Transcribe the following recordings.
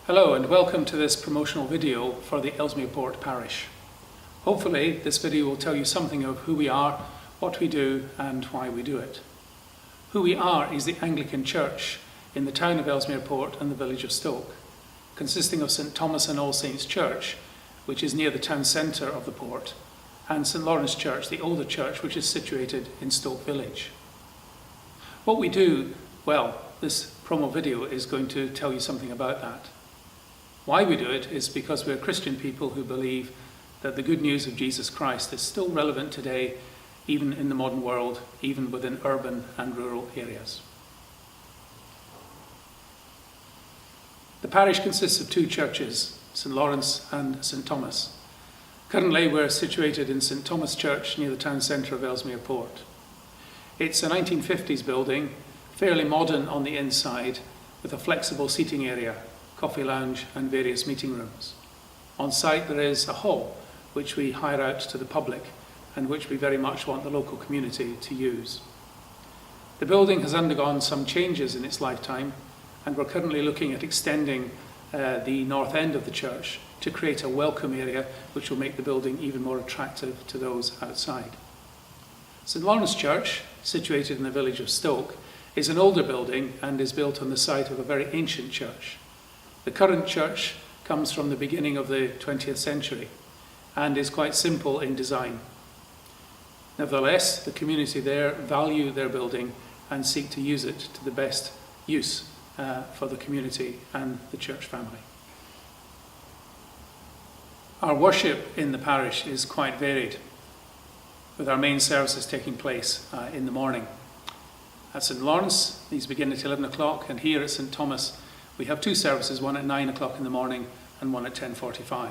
Hello and welcome to this promotional video for the Ellesmere Port Parish. Hopefully this video will tell you something of who we are, what we do and why we do it. Who we are is the Anglican Church in the town of Ellesmere Port and the village of Stoke, consisting of St Thomas and All Saints Church, which is near the town centre of the port, and St Lawrence Church, the older church, which is situated in Stoke Village. What we do, well, this promo video is going to tell you something about that. Why we do it is because we're Christian people who believe that the good news of Jesus Christ is still relevant today, even in the modern world, even within urban and rural areas. The parish consists of two churches, St Lawrence and St Thomas. Currently we're situated in St Thomas Church near the town centre of Ellesmere Port. It's a 1950s building, fairly modern on the inside, with a flexible seating area, coffee lounge and various meeting rooms. On site there is a hall which we hire out to the public and which we very much want the local community to use. The building has undergone some changes in its lifetime and we're currently looking at extending the north end of the church to create a welcome area which will make the building even more attractive to those outside. St Lawrence Church, situated in the village of Stoke, is an older building and is built on the site of a very ancient church. The current church comes from the beginning of the 20th century and is quite simple in design. Nevertheless, the community there value their building and seek to use it to the best use for the community and the church family. Our worship in the parish is quite varied, with our main services taking place in the morning. At St Lawrence, these begin at 11 o'clock, and here at St Thomas, we have two services, one at 9 o'clock in the morning and one at 10:45.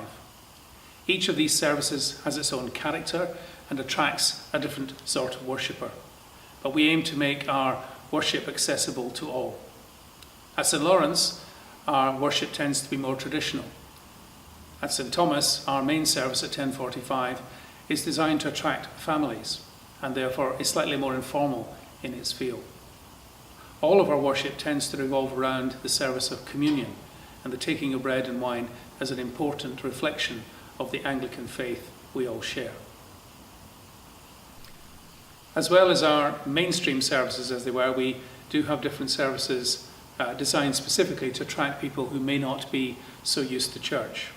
Each of these services has its own character and attracts a different sort of worshipper, but we aim to make our worship accessible to all. At St Lawrence, our worship tends to be more traditional. At St Thomas, our main service at 10:45 is designed to attract families and therefore is slightly more informal in its feel. All of our worship tends to revolve around the service of communion and the taking of bread and wine as an important reflection of the Anglican faith we all share. As well as our mainstream services as they were, we do have different services designed specifically to attract people who may not be so used to church.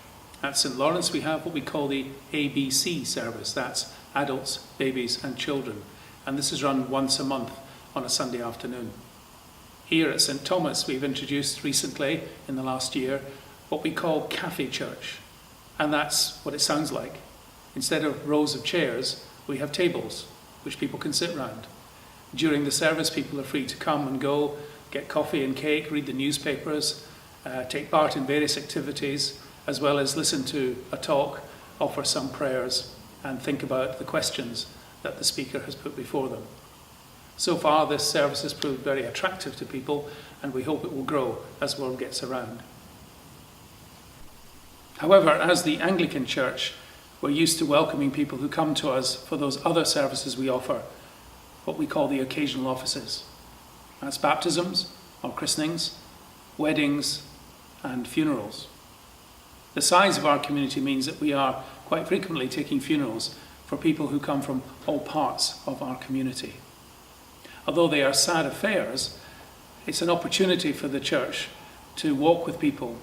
At St Lawrence we have what we call the ABC service, that's adults, babies and children, and this is run once a month on a Sunday afternoon. Here at St Thomas we've introduced recently, in the last year, what we call Cafe Church, and that's what it sounds like. Instead of rows of chairs, we have tables which people can sit round. During the service people are free to come and go, get coffee and cake, read the newspapers, take part in various activities, as well as listen to a talk, offer some prayers and think about the questions that the speaker has put before them. So far this service has proved very attractive to people and we hope it will grow as word gets around. However, as the Anglican Church, we're used to welcoming people who come to us for those other services we offer, what we call the occasional offices. That's baptisms or christenings, weddings and funerals. The size of our community means that we are quite frequently taking funerals for people who come from all parts of our community. Although they are sad affairs, it's an opportunity for the church to walk with people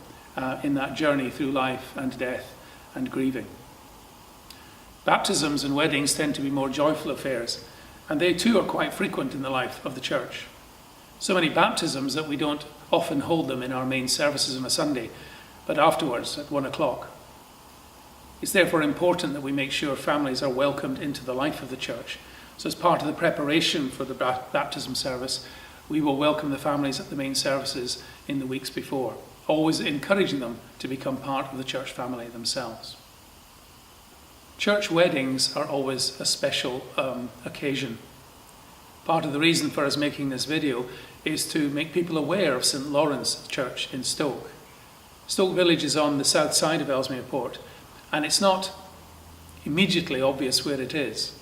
in that journey through life and death and grieving. Baptisms and weddings tend to be more joyful affairs, and they too are quite frequent in the life of the church. So many baptisms that we don't often hold them in our main services on a Sunday, but afterwards at 1 o'clock. It's therefore important that we make sure families are welcomed into the life of the church. So as part of the preparation for the baptism service, we will welcome the families at the main services in the weeks before, always encouraging them to become part of the church family themselves. Church weddings are always a special occasion. Part of the reason for us making this video is to make people aware of St Lawrence Church in Stoke. Stoke Village is on the south side of Ellesmere Port, and it's not immediately obvious where it is.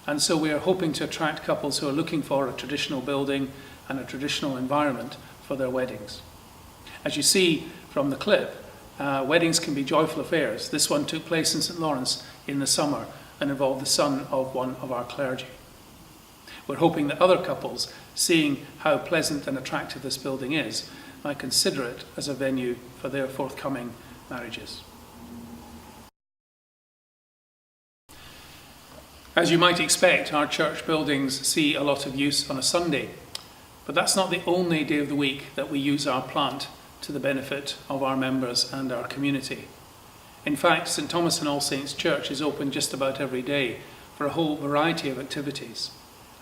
And so we are hoping to attract couples who are looking for a traditional building and a traditional environment for their weddings. As you see, from the clip, weddings can be joyful affairs. This one took place in St. Lawrence in the summer and involved the son of one of our clergy. We're hoping that other couples, seeing how pleasant and attractive this building is, might consider it as a venue for their forthcoming marriages. As you might expect, our church buildings see a lot of use on a Sunday, but that's not the only day of the week that we use our plant to the benefit of our members and our community. In fact, St. Thomas and All Saints Church is open just about every day for a whole variety of activities.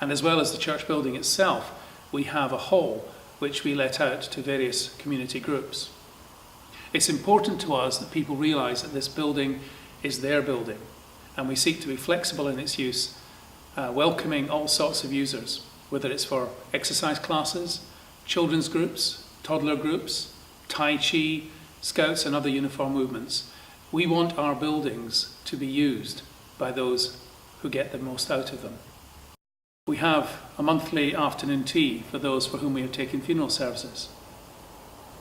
And as well as the church building itself, we have a hall which we let out to various community groups. It's important to us that people realise that this building is their building, and we seek to be flexible in its use, welcoming all sorts of users, whether it's for exercise classes, children's groups, toddler groups, Tai Chi, Scouts and other uniform movements. We want our buildings to be used by those who get the most out of them. We have a monthly afternoon tea for those for whom we have taken funeral services.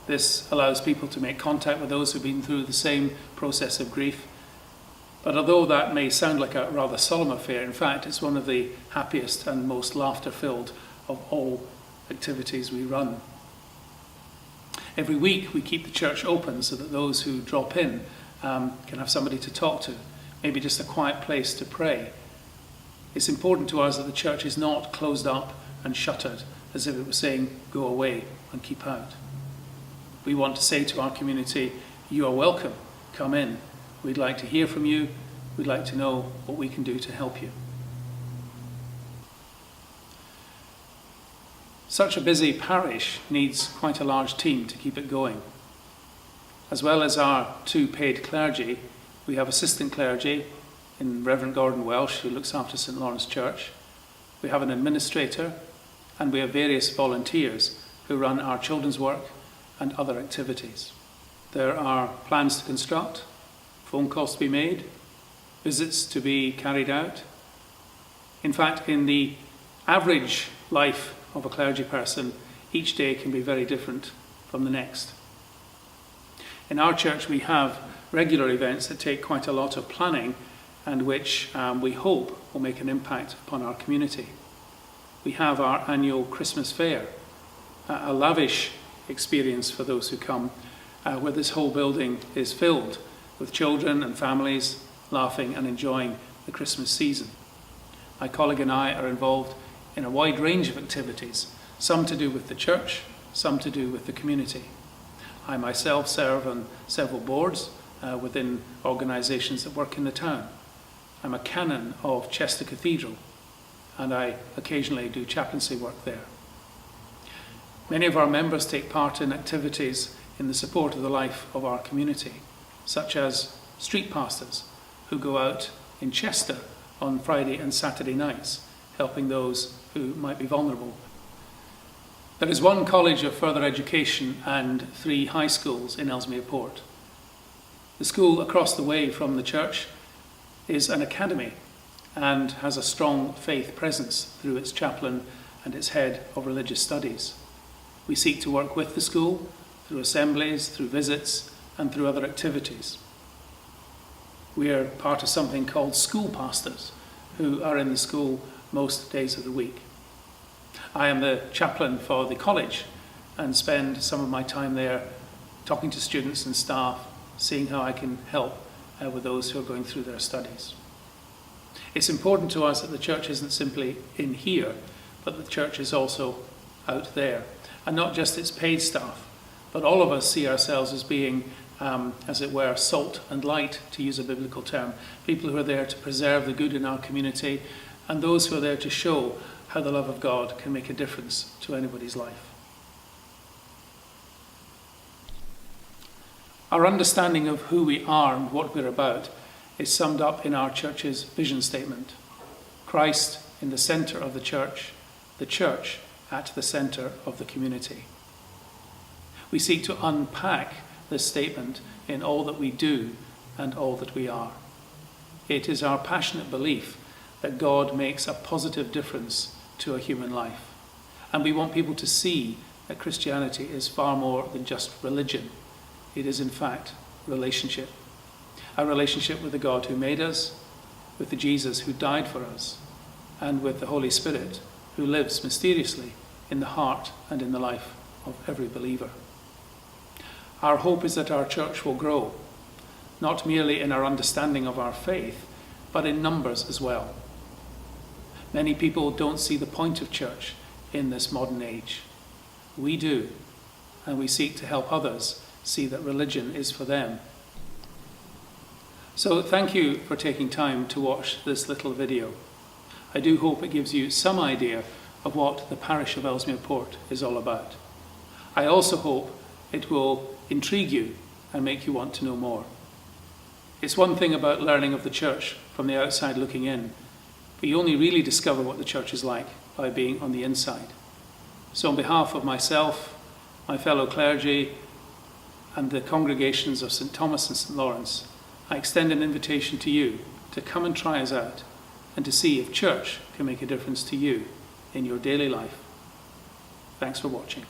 This allows people to make contact with those who've been through the same process of grief. But although that may sound like a rather solemn affair, in fact, it's one of the happiest and most laughter-filled of all activities we run. Every week we keep the church open so that those who drop in can have somebody to talk to, maybe just a quiet place to pray. It's important to us that the church is not closed up and shuttered as if it was saying, go away and keep out. We want to say to our community, you are welcome, come in. We'd like to hear from you. We'd like to know what we can do to help you. Such a busy parish needs quite a large team to keep it going. As well as our 2 paid clergy, we have assistant clergy in Reverend Gordon Welsh, who looks after St. Lawrence Church. We have an administrator, and we have various volunteers who run our children's work and other activities. There are plans to construct, phone calls to be made, visits to be carried out. In fact, in the average life of a clergy person, each day can be very different from the next. In our church, we have regular events that take quite a lot of planning and which we hope will make an impact upon our community. We have our annual Christmas fair, a lavish experience for those who come, where this whole building is filled with children and families laughing and enjoying the Christmas season. My colleague and I are involved in a wide range of activities, some to do with the church, some to do with the community. I myself serve on several boards within organisations that work in the town. I'm a canon of Chester Cathedral, and I occasionally do chaplaincy work there. Many of our members take part in activities in the support of the life of our community, such as street pastors who go out in Chester on Friday and Saturday nights, helping those who might be vulnerable. There is 1 college of further education and 3 high schools in Ellesmere Port. The school across the way from the church is an academy and has a strong faith presence through its chaplain and its head of religious studies. We seek to work with the school through assemblies, through visits, and through other activities. We are part of something called school pastors, who are in the school most days of the week. I am the chaplain for the college and spend some of my time there talking to students and staff, seeing how I can help with those who are going through their studies. It's important to us that the church isn't simply in here, but the church is also out there. And not just its paid staff, but all of us see ourselves as being, as it were, salt and light, to use a biblical term. People who are there to preserve the good in our community, and those who are there to show how the love of God can make a difference to anybody's life. Our understanding of who we are and what we're about is summed up in our church's vision statement. Christ in the centre of the church at the centre of the community. We seek to unpack this statement in all that we do and all that we are. It is our passionate belief that God makes a positive difference to a human life. And we want people to see that Christianity is far more than just religion. It is in fact relationship. A relationship with the God who made us, with the Jesus who died for us, and with the Holy Spirit who lives mysteriously in the heart and in the life of every believer. Our hope is that our church will grow, not merely in our understanding of our faith, but in numbers as well. Many people don't see the point of church in this modern age. We do, and we seek to help others see that religion is for them. So thank you for taking time to watch this little video. I do hope it gives you some idea of what the parish of Ellesmere Port is all about. I also hope it will intrigue you and make you want to know more. It's one thing about learning of the church from the outside looking in, but you only really discover what the church is like by being on the inside. So on behalf of myself, my fellow clergy, and the congregations of St. Thomas and St. Lawrence, I extend an invitation to you to come and try us out and to see if church can make a difference to you in your daily life. Thanks for watching.